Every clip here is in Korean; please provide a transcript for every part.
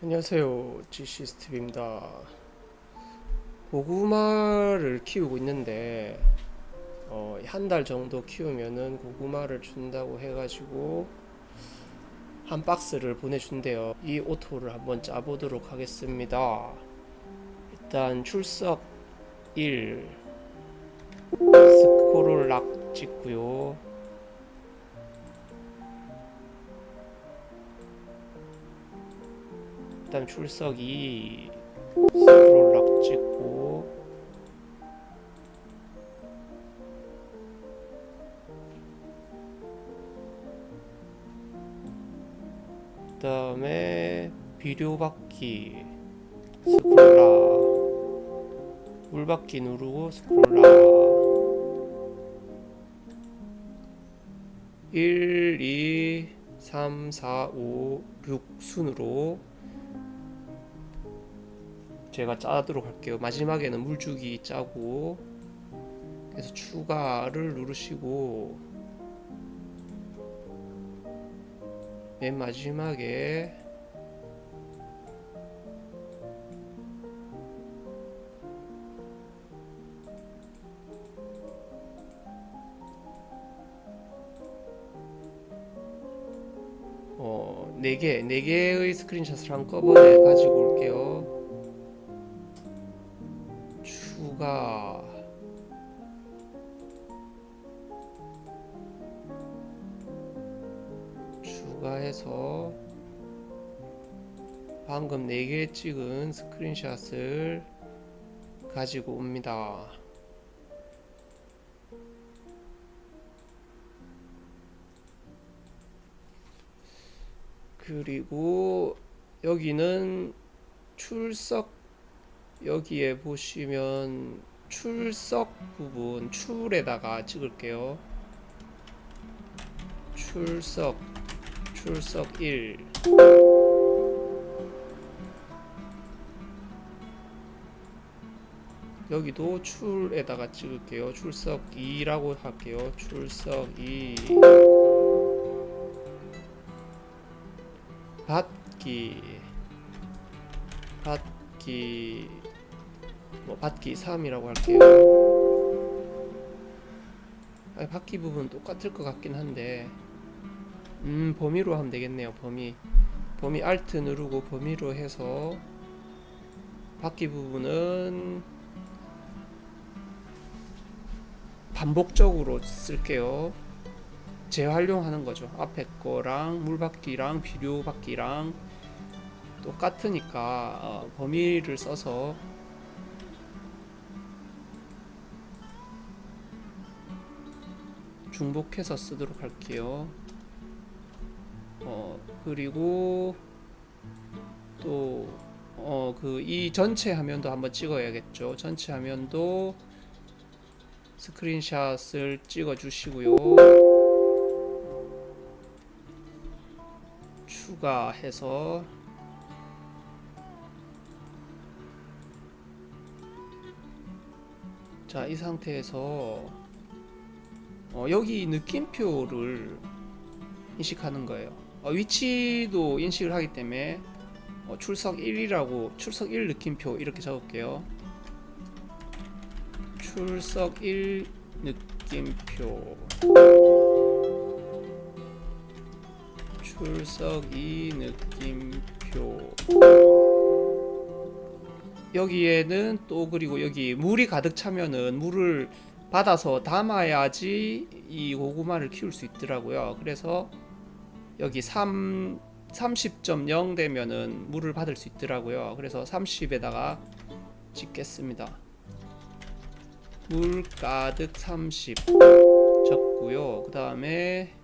안녕하세요, GC스티브입니다. 고구마를 키우고 있는데 한 달 정도 키우면은 고구마를 준다고 해가지고 한 박스를 보내준대요. 이 오토를 한번 짜보도록 하겠습니다. 일단 출석 1 스크롤락 찍고요. 일단 출석 2 스크롤락 찍고, 그 다음에 비료받기 스크롤락, 물받기 누르고 스크롤락 1, 2, 3, 4, 5, 6 순으로 제가 짜도록 할게요. 마지막에는 물주기 짜고, 그래서 추가를 누르시고 맨 마지막에 네 개의 스크린샷을 한꺼번에 가지고 올게요. 추가해서 방금 4개 찍은 스크린샷을 가지고 옵니다. 그리고 여기는 출석, 여기에 보시면 출석 부분 출에다가 찍을게요. 출석 1 여기도 출에다가 찍을게요. 출석 2라고 할게요. 출석 2 받기 받기 3이라고 할게요. 받기 부분 똑같을 것 같긴 한데 범위로 하면 되겠네요. 범위 Alt 누르고 범위로 해서 받기 부분은 반복적으로 쓸게요. 재활용하는 거죠. 앞에 거랑 물받기랑 비료받기랑 똑같으니까 범위를 써서 중복해서 쓰도록 할게요. 그리고 또 이 전체 화면도 한번 찍어야겠죠. 전체 화면도 스크린샷을 찍어 주시고요. 추가해서 자, 이 상태에서 여기 느낌표를 인식하는 거예요. 위치도 인식을 하기 때문에 출석 1이라고 출석 1 느낌표 이렇게 적을게요. 출석 1 느낌표, 출석 2 느낌표. 여기에는 또 그리고 여기 물이 가득 차면은 물을 받아서 담아야지 이 고구마를 키울 수 있더라고요. 그래서 여기 30.0 되면은 물을 받을 수 있더라고요. 그래서 30에다가 찍겠습니다. 물 가득 30 적고요. 그 다음에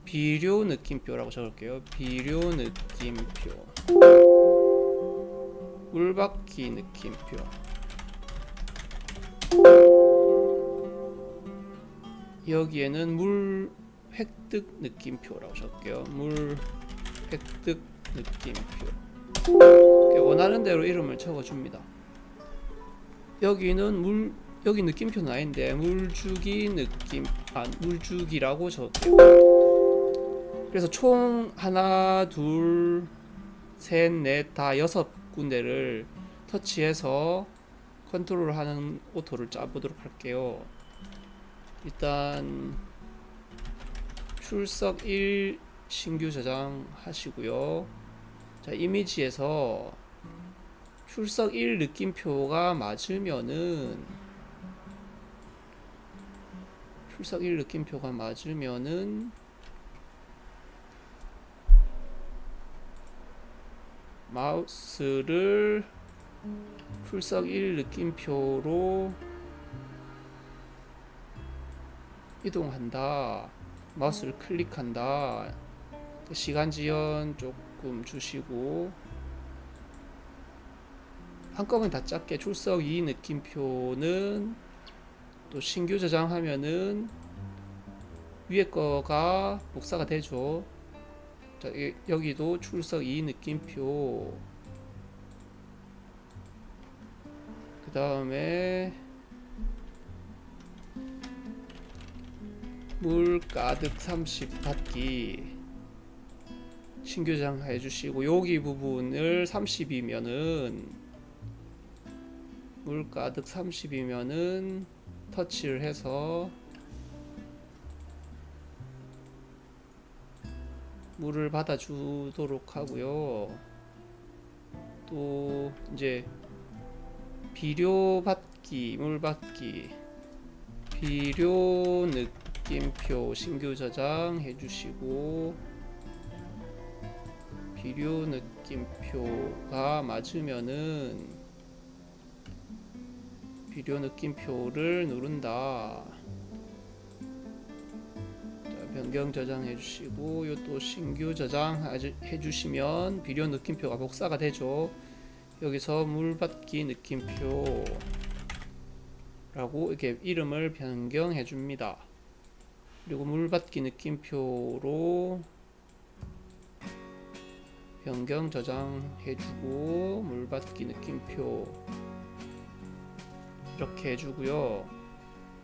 비료 느낌표라고 적을게요. 비료 느낌표, 물받기 느낌표. 여기에는 물 획득 느낌표라고 적을게요. 물 획득 느낌표. 원하는 대로 이름을 적어줍니다. 여기는 여기 느낌표는 아닌데 물주기 물주기라고 적을게요. 그래서 총 하나, 둘, 셋, 넷, 다 6군데를 터치해서 컨트롤하는 오토를 짜보도록 할게요. 일단 출석 1 신규 저장하시고요. 자, 이미지에서 출석 1 느낌표가 맞으면은 마우스를 출석 1 느낌표로 이동한다. 마우스를 클릭한다. 시간 지연 조금 주시고 한꺼번에 다 작게 출석 2 느낌표는 또 신규 저장하면은 위에 거가 복사가 되죠. 자, 여기도 출석 2 느낌표, 그 다음에 물 가득 30 받기 신규 저장 해주시고, 여기 부분을 30이면은 물 가득 30이면은 터치를 해서 물을 받아주도록 하고요. 또 이제 비료 받기, 물 받기, 비료 느낌표 신규 저장 해주시고, 비료 느낌표가 맞으면은 비료 느낌표를 누른다. 변경 저장해 주시고, 이것도 신규 저장 해주시면 비료 느낌표가 복사가 되죠. 여기서 물받기 느낌표 라고 이렇게 이름을 변경해 줍니다. 그리고 물받기 느낌표로 변경 저장해 주고, 물받기 느낌표 이렇게 해주고요.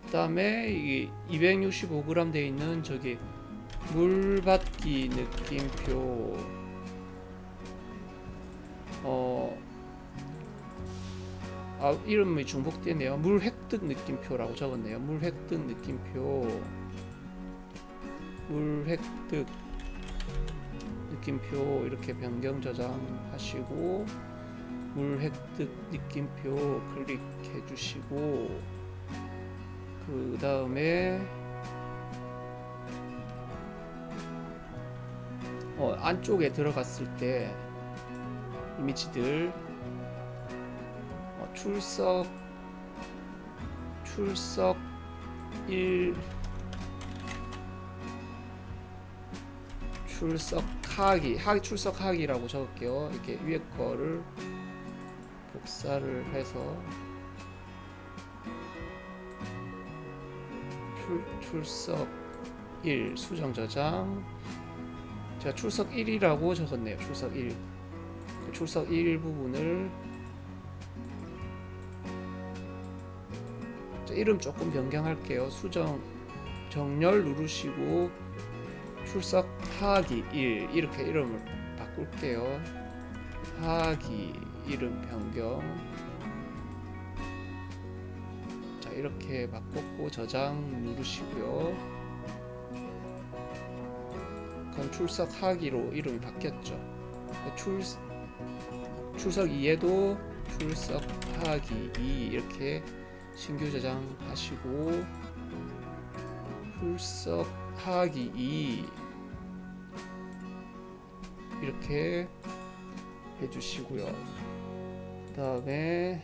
그 다음에 이 265g 되어 있는 저기 물받기 느낌표 이름이 중복되네요. 물 획득 느낌표라고 적었네요. 물 획득 느낌표, 물 획득 느낌표 이렇게 변경 저장하시고, 물 획득 느낌표 클릭해 주시고, 그 다음에 안쪽에 들어갔을 때 이미지들 출석 1 출석하기라고 적을게요. 이렇게 위에 거를 복사를 해서 출석 1 수정 저장. 제가 출석 1이라고 적었네요. 출석 1. 출석 1 부분을 이름 조금 변경할게요. 수정 정렬 누르시고 출석하기 1 이렇게 이름을 바꿀게요. 하기 이름 변경. 자, 이렇게 바꿨고 저장 누르시고요. 그럼 출석하기로 이름이 바뀌었죠. 출석 2에도 출석하기 2 이렇게 신규 저장하시고, 출석하기 2 이렇게 해주시고요. 그 다음에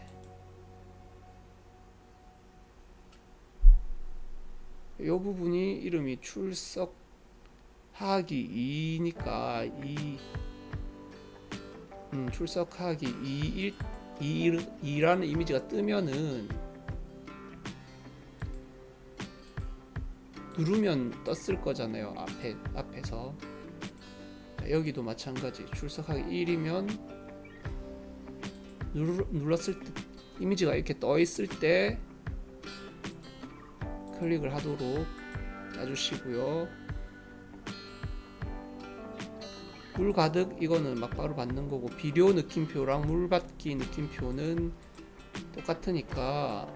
이 부분이 이름이 출석하기 2니까 출석하기 2라는 이미지가 뜨면은 누르면 떴을 거잖아요. 앞에서. 여기도 마찬가지. 출석하기 1이면 눌렀을 때 이미지가 이렇게 떠 있을 때 클릭을 하도록 짜주시고요. 물 가득 이거는 막바로 받는 거고, 비료 느낌표랑 물 받기 느낌표는 똑같으니까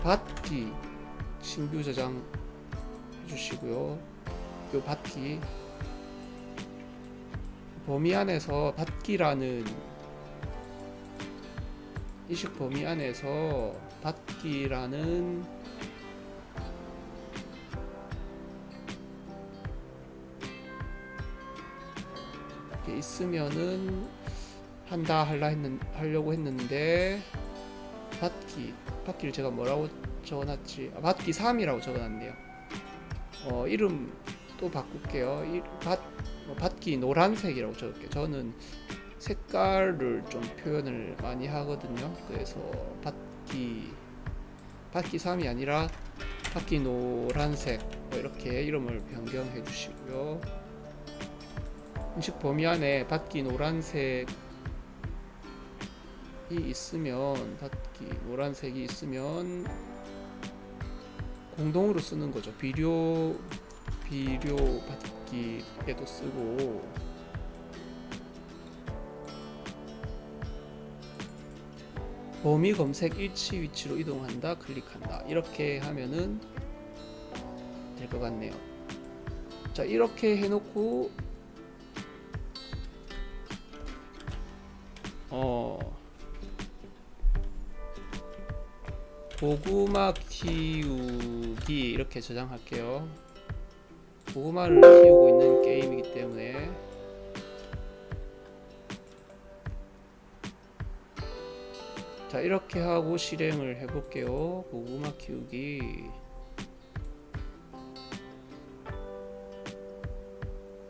받기 신규 저장 해주시고요. 요 받기 범위 안에서 받기라는 인식 범위 안에서 받기라는 게 있으면은 하려고 했는데 받기를 제가 뭐라고 적어놨지? 받기 3이라고 적어놨네요. 이름 또 바꿀게요. 받기 노란색이라고 적을게요. 저는 색깔을 좀 표현을 많이 하거든요. 그래서 받기 3이 아니라 받기 노란색 이렇게 이름을 변경해 주시고요. 인식 범위 안에 받기 노란색이 있으면 공동으로 쓰는 거죠. 비료 받기에도 쓰고, 범위 검색 일치 위치로 이동한다, 클릭한다, 이렇게 하면은 될 것 같네요. 자, 이렇게 해놓고 고구마 키우기 이렇게 저장할게요. 고구마를 키우고 있는 게임이기 때문에. 자, 이렇게 하고 실행을 해볼게요. 고구마 키우기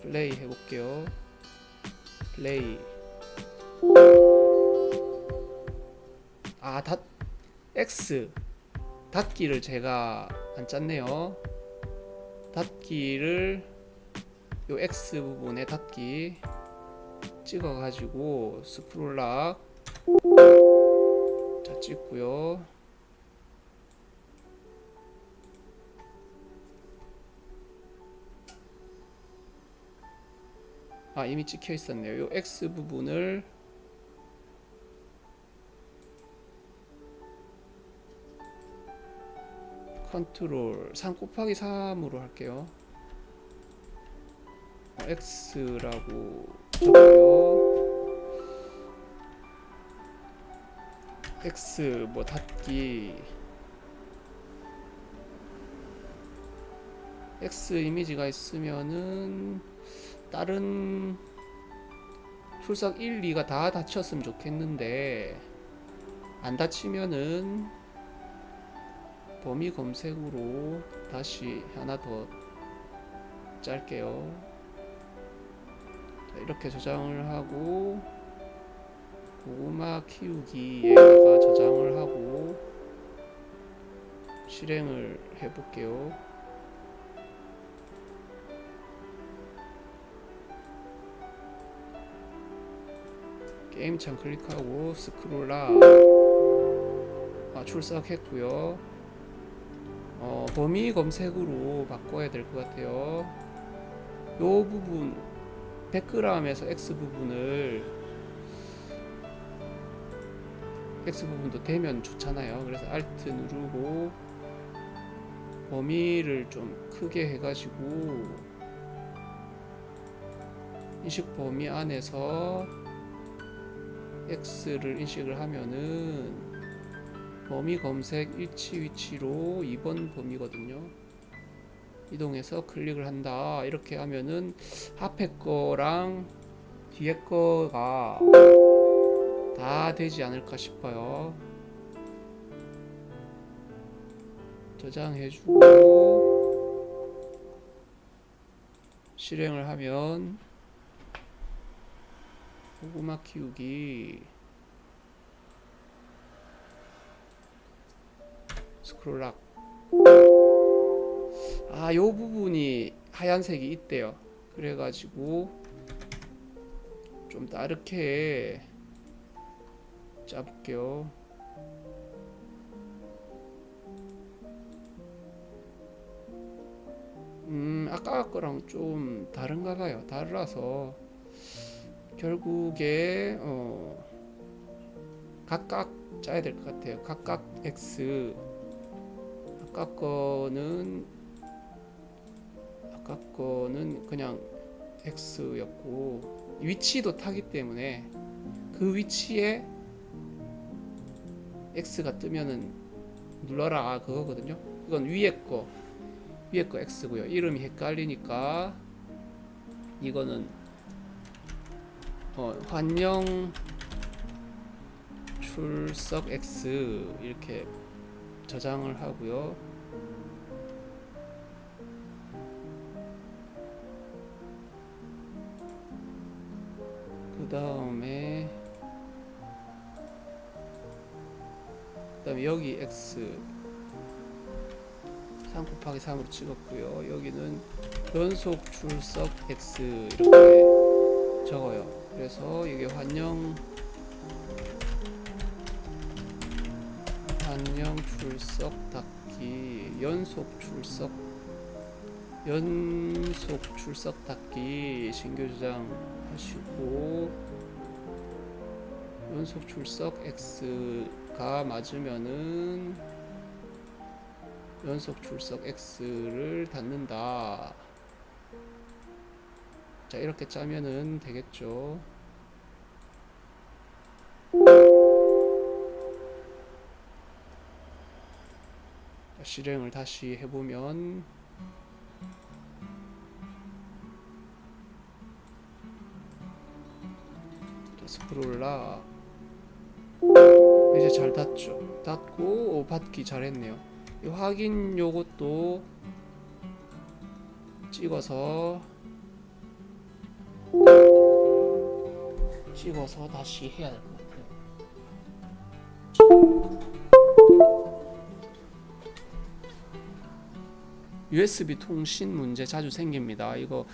플레이 해볼게요. 플레이. X 닫기를 제가 안 짰네요. 닫기를 요 X 부분에 닫기 찍어가지고 스크롤락 자 찍고요. 이미 찍혀 있었네요. 요 X 부분을 컨트롤 3 곱하기 3으로 할게요. X라고 적고요. X 닫기 X 이미지가 있으면은 다른 출석 1, 2가 다 닫혔으면 좋겠는데 안 닫히면은 범위 검색으로 다시 하나 더 짤게요. 자, 이렇게 저장을 하고 고구마 키우기에다가 저장을 하고 실행을 해볼게요. 게임창 클릭하고 스크롤락 출석했고요. 범위 검색으로 바꿔야 될 것 같아요. 요 부분 100g에서 X 부분도 되면 좋잖아요. 그래서 Alt 누르고 범위를 좀 크게 해가지고 인식 범위 안에서 X를 인식을 하면은 범위 검색 일치 위치로 2번 범위거든요. 이동해서 클릭을 한다. 이렇게 하면은 앞에 거랑 뒤에 거가 다 되지 않을까 싶어요. 저장해주고 실행을 하면 고구마 키우기 스크롤락 요 부분이 하얀색이 있대요. 그래가지고 좀 다르게 짜볼게요. 아까 거랑 좀 다른가 봐요. 달라서 결국에 각각 짜야 될 것 같아요. 각각 x. 아까 거는 그냥 x였고 위치도 타기 때문에 그 위치에 x가 뜨면은 눌러라 그거거든요. 이건 위에 거 x고요. 이름이 헷갈리니까 이거는 환영 출석 x 이렇게 저장을 하고요. 그 다음에 여기 x 3 곱하기 3으로 찍었고요. 여기는 연속 출석 x 이렇게 적어요. 그래서 이게 환영 출석 닫기 연속 출석 닫기 신규 저장하시고 연속 출석 x가 맞으면은 연속 출석 x를 닫는다. 자, 이렇게 짜면은 되겠죠. 자, 실행을 다시 해보면 자, 스크롤라 이제 잘 닫죠. 닫고 받기 잘했네요. 이 확인 요것도 찍어서 다시 해야 될 것 같아요. USB 통신 문제 자주 생깁니다. 이거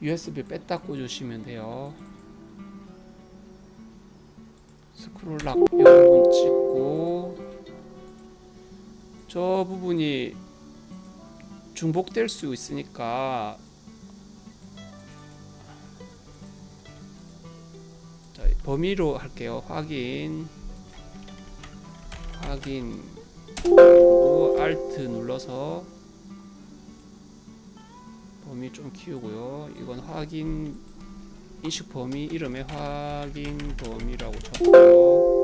USB 뺐다 꽂으시면 돼요. 스크롤락 이 부분 찍고 저 부분이 중복될 수 있으니까 자, 범위로 할게요. 확인 그리고 Alt 눌러서 범위 좀 키우고요. 이건 확인 인식 범위 이름에 확인 범위라고 적고요.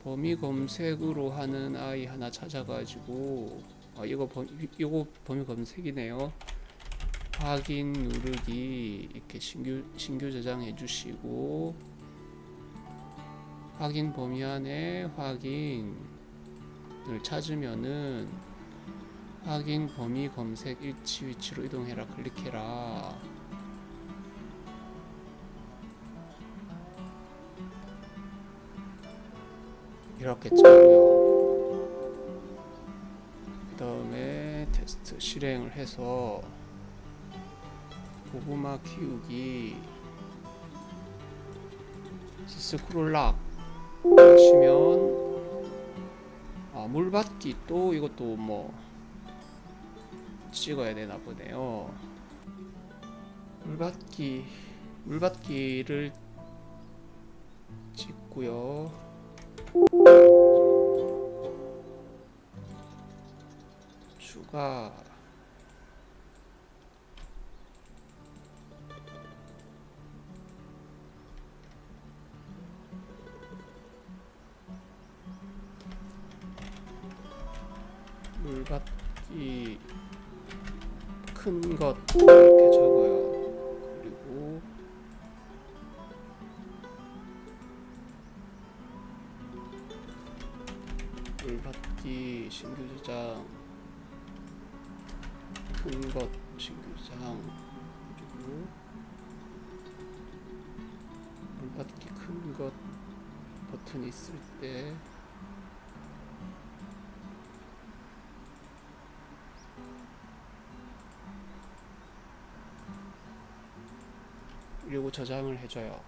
범위 검색으로 하는 아이 하나 찾아가지고 이거 범위 검색이네요. 확인 누르기 이렇게 신규 저장해 주시고 확인 범위 안에 확인을 찾으면은 확인 범위 검색 일치 위치로 이동해라 클릭해라. 이렇게 짜고요. 그 다음에 테스트 실행을 해서 고구마 키우기 스크롤락 하시면 물 받기 또 이것도 뭐 찍어야 되나 보네요. 물받기를 찍고요. 추가 물받기 큰 것 이렇게 적어요. 그리고 물받기 신규 저장 큰 것 신규 저장 그리고 물받기 큰 것 버튼이 있을 때 그리고 저장을 해줘요.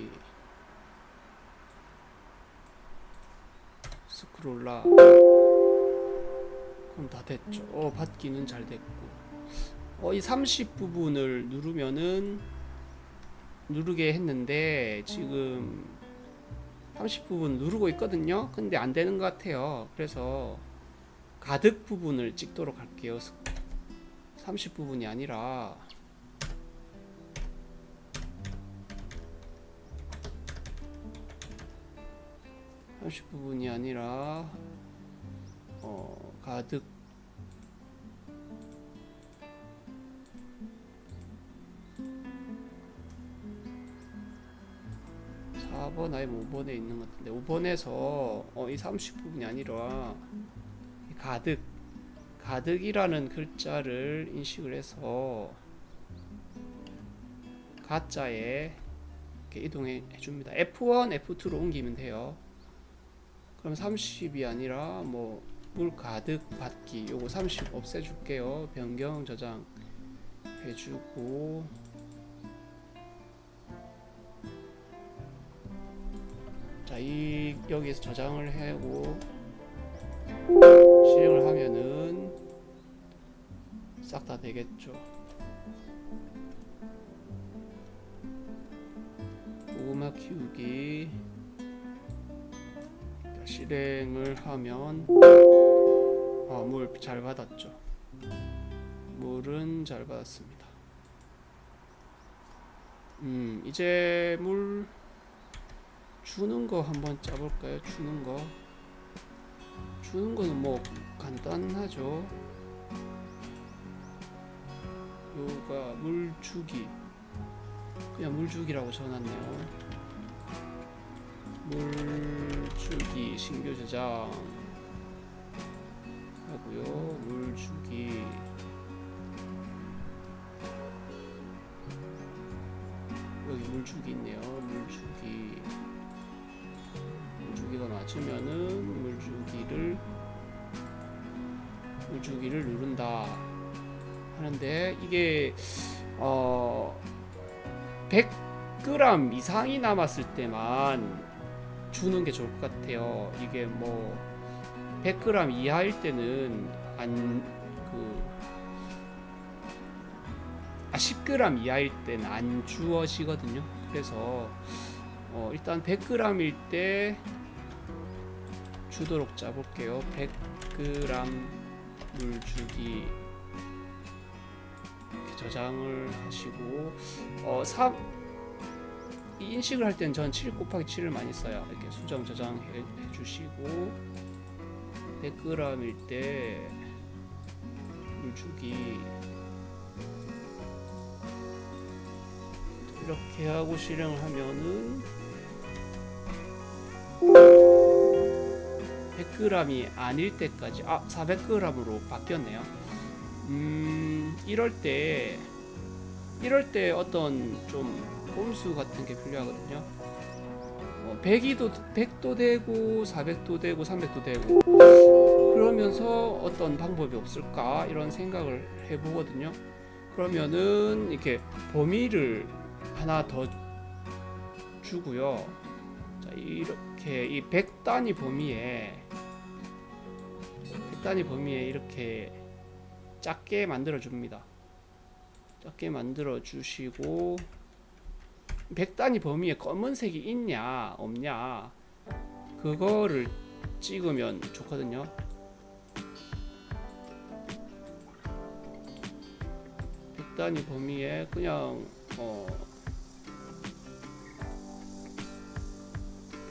받기 스크롤라. 그럼 다 됐죠. 받기는 잘 됐고. 이 30 부분을 누르면은 누르게 했는데 지금 30 부분 누르고 있거든요. 근데 안 되는 것 같아요. 그래서 가득 부분을 찍도록 할게요. 30 부분이 아니라 가득 4번 아니면 5번에 있는 것 같은데 5번에서 이 30 부분이 아니라 가득이라는 글자를 인식을 해서 가짜에 이렇게 이동해 줍니다. F1, F2로 옮기면 돼요. 그럼 30이 아니라 물 가득 받기 요거 30 없애줄게요. 변경 저장 해주고 자, 여기에서 저장을 하고 실행을 하면은 싹 다 되겠죠. 고구마 키우기 실행을 하면 물 잘 받았죠. 물은 잘 받았습니다. 이제 물 주는 거 한번 짜볼까요? 주는 거는 간단하죠. 요가 물 주기, 그냥 물 주기라고 적어놨네요. 물 주기 신규 저장 하고요. 물 주기 여기 물 주기 있네요. 물 주기가 맞으면은 물 주기를 누른다 하는데 이게 100g 이상이 남았을 때만 주는 게 좋을 것 같아요. 이게 100g 이하일 때는 10g 이하일 때는 안 주어지거든요. 그래서 일단 100g일 때 주도록 짜볼게요. 100g 물 주기 이렇게 저장을 하시고 이 인식을 할 때는 전 7 곱하기 7을 많이 써요. 이렇게 수정 저장해 주시고 100g일 때 물 주기 이렇게 하고 실행을 하면은 100g이 아닐 때까지 400g으로 바뀌었네요. 이럴 때 어떤 좀 꼼수 같은 게 필요하거든요. 100도 되고 400도 되고 300도 되고 그러면서 어떤 방법이 없을까 이런 생각을 해보거든요. 그러면은 이렇게 범위를 하나 더 주고요. 자, 이렇게 이 100단위 범위에 이렇게 작게 만들어 줍니다. 작게 만들어 주시고 100단위 범위에 검은색이 있냐 없냐 그거를 찍으면 좋거든요. 단위 범위에 그냥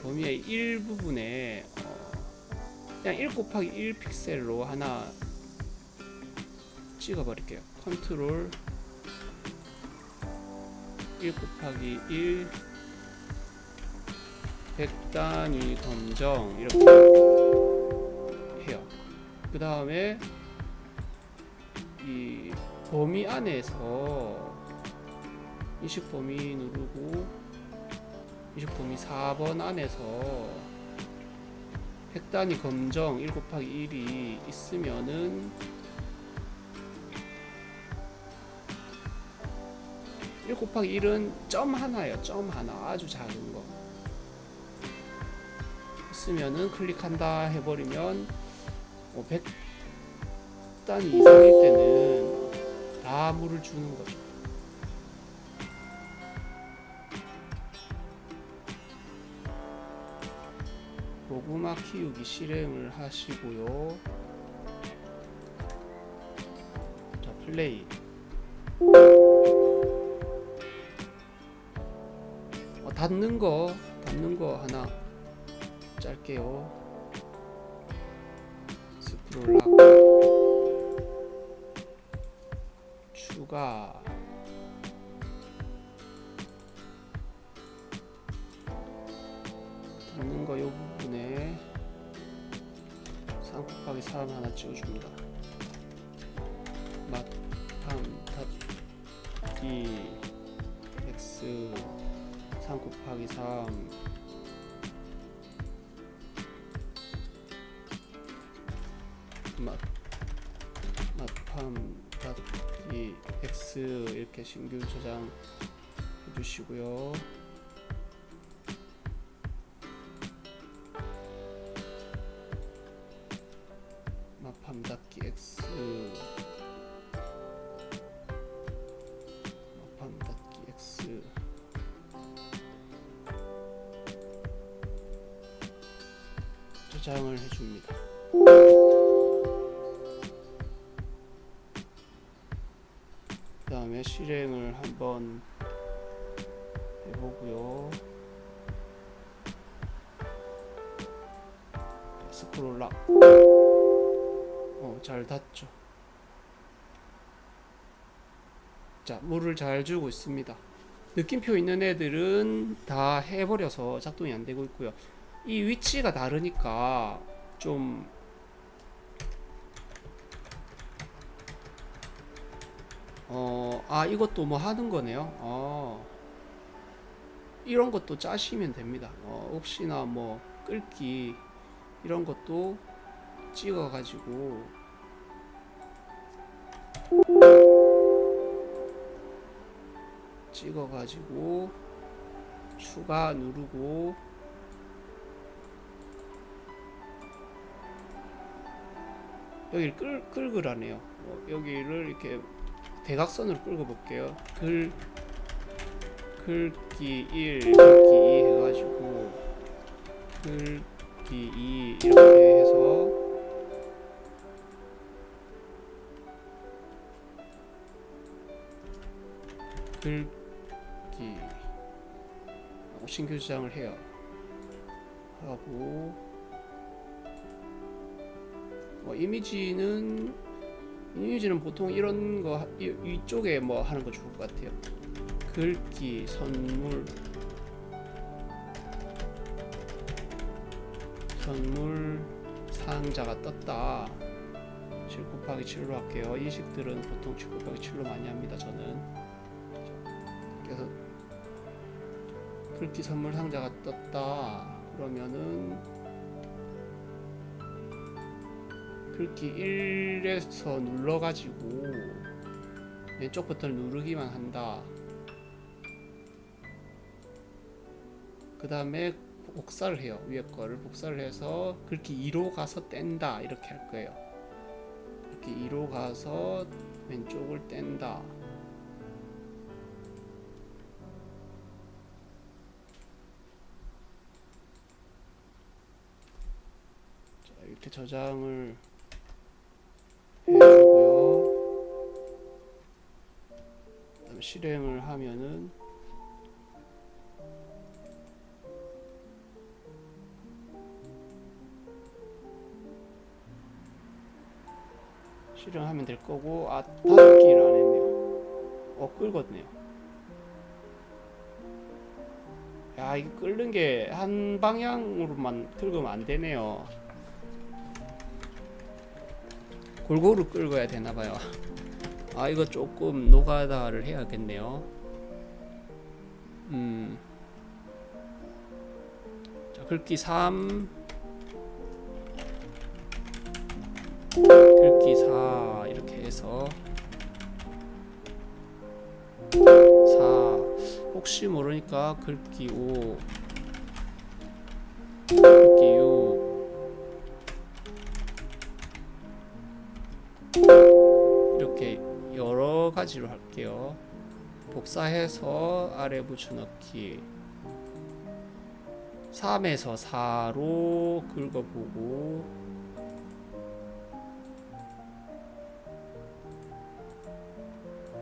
범위의 일부분에 그냥 1 곱하기 1 픽셀로 하나 찍어버릴게요. 컨트롤 1 곱하기 1 100단위 검정 이렇게 해요. 그 다음에 이 범위 안에서 인식 범위 누르고 인식 범위 4번 안에서 100단위 검정 1 곱하기 1이 있으면은 1 곱하기 1은 점 하나예요. 점 하나, 아주 작은 거. 쓰면은 클릭한다 해버리면 100단위 이상일 때는 다 물을 주는 거죠. 고구마 키우기 실행을 하시고요. 자, 플레이. 닫는 거 하나 짧게요. 스크롤 락 추가. 닫는 거 요 부분에 3 곱하기 3 하나 찍어줍니다. 맛밤 닫기 x 3 곱하기 3 맛밤 닫기 x 이렇게 신규 저장 해주시고요. 맛밤 닫기 x 맛밤 닫기 x 저장을 해줍니다. 그 다음에 실행을 한번 해보고요. 스크롤 락. 잘 닫죠. 자, 물을 잘 주고 있습니다. 느낌표 있는 애들은 다 해버려서 작동이 안 되고 있고요. 이 위치가 다르니까 좀 이것도 뭐 하는 거네요. 이런 것도 짜시면 됩니다. 혹시나 뭐 끓기 이런 것도 찍어 가지고 추가 누르고 여기를 끌으라네요. 여기를 이렇게 대각선으로 끌고 볼게요. 긁기 1, 긁기 2 해가지고 긁기 2 이렇게 해서 긁기 신규 저장을 해요. 하고 이미지는 보통 이런 거 이쪽에 뭐 하는 거 좋을 것 같아요. 긁기 선물 상자가 떴다. 7 곱하기 7로 할게요. 이 식들은 보통 7 곱하기 7로 많이 합니다. 저는. 그래서 긁기 선물 상자가 떴다. 그러면은 긁기 1에서 눌러가지고 왼쪽 버튼을 누르기만 한다. 그 다음에 복사를 해요. 위에 거를 복사를 해서 긁기 2로 가서 뗀다. 이렇게 할 거예요. 긁기 2로 가서 왼쪽을 뗀다. 자, 이렇게 저장을 해주고요. 그다음에 실행을 하면은 실행하면 될 거고, 닫기를 안 했네요. 끓었네요. 야, 이거 끓는 게 한 방향으로만 끓으면 안 되네요. 골고루 끓어야 되나 봐요. 이거 조금 노가다를 해야겠네요. 자, 긁기 3 긁기 4 이렇게 해서 4 혹시 모르니까 긁기 5, 긁기 6 이렇게 여러 가지로 할게요. 복사해서 아래 붙여넣기 3에서 4로 긁어보고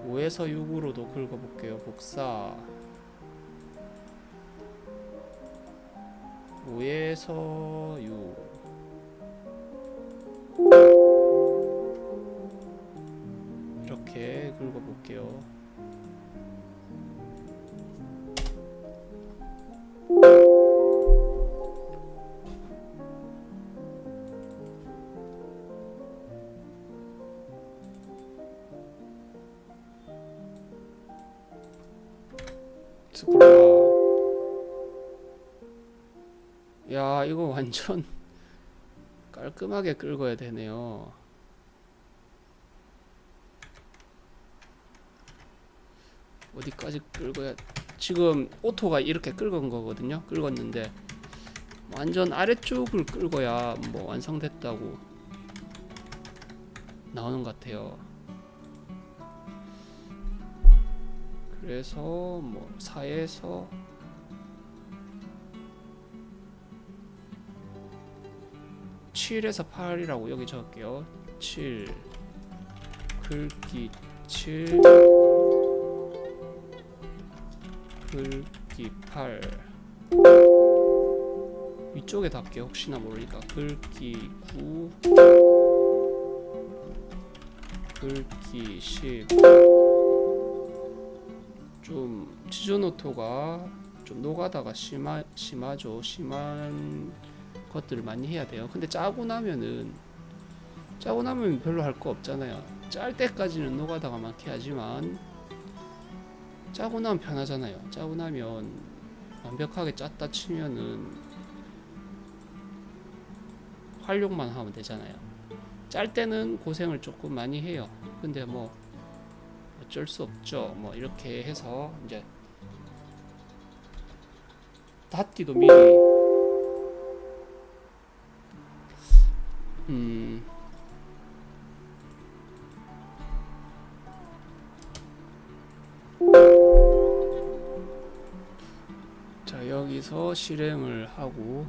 5에서 6으로도 긁어볼게요. 복사 5에서 6 이렇게 긁어볼게요. 스크롤. 야, 이거 완전 깔끔하게 긁어야 되네요. 어디까지 긁어야, 지금 오토가 이렇게 긁은 거거든요. 긁었는데 완전 아래쪽을 긁어야 뭐 완성됐다고 나오는 것 같아요. 그래서 뭐 4에서 7에서 8이라고 여기 적을게요. 7 긁기 7 긁기 8 위쪽에 닿게 혹시나 모르니까 긁기 9 긁기 10 좀 치즈노토가 좀 노가다가 심하죠. 심한 것들을 많이 해야 돼요. 근데 짜고 나면 별로 할 거 없잖아요. 짤 때까지는 노가다가 많게 하지만 짜고 나면 편하잖아요. 짜고 나면 완벽하게 짰다 치면은 활용만 하면 되잖아요. 짤 때는 고생을 조금 많이 해요. 근데 뭐 어쩔 수 없죠. 뭐 이렇게 해서 이제 닫기도 미리 자, 여기서 실행을 하고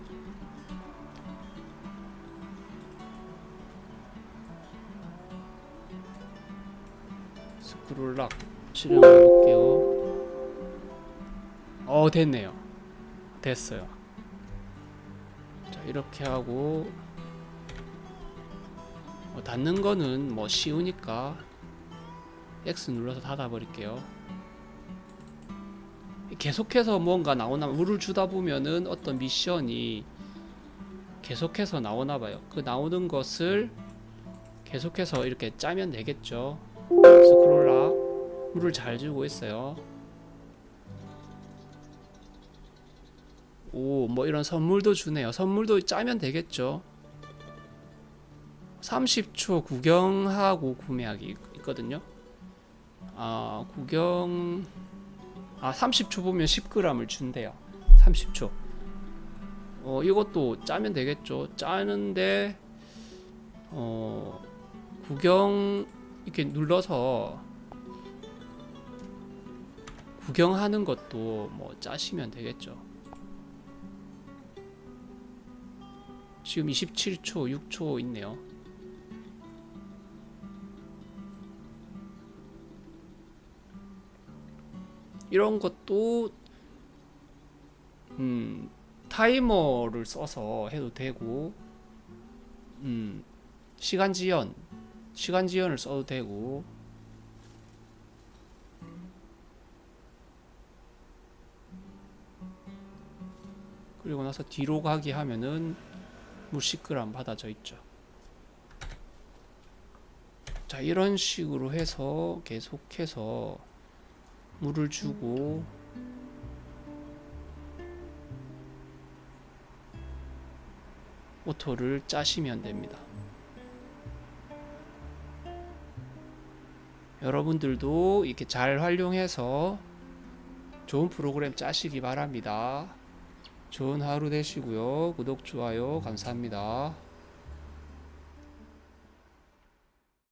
스크롤락 실행을 해볼게요. 됐네요. 됐어요. 자, 이렇게 하고 닫는 거는 뭐 쉬우니까 X 눌러서 닫아 버릴게요. 계속해서 뭔가 나오나, 물을 주다 보면은 어떤 미션이 계속해서 나오나 봐요. 그 나오는 것을 계속해서 이렇게 짜면 되겠죠. 스크롤락 물을 잘 주고 있어요. 오, 뭐 이런 선물도 주네요. 선물도 짜면 되겠죠. 30초 구경하고 구매하기 있거든요. 30초 보면 10g을 준대요. 30초. 이것도 짜면 되겠죠. 짜는데 구경 이렇게 눌러서 구경하는 것도 뭐 짜시면 되겠죠. 지금 27초, 6초 있네요. 이런 것도 타이머를 써서 해도 되고 시간 지연을 써도 되고 그리고 나서 뒤로 가기 하면은 물 10g 받아져 있죠. 자, 이런 식으로 해서 계속해서 물을 주고 오토를 짜시면 됩니다. 여러분들도 이렇게 잘 활용해서 좋은 프로그램 짜시기 바랍니다. 좋은 하루 되시고요. 구독, 좋아요 감사합니다.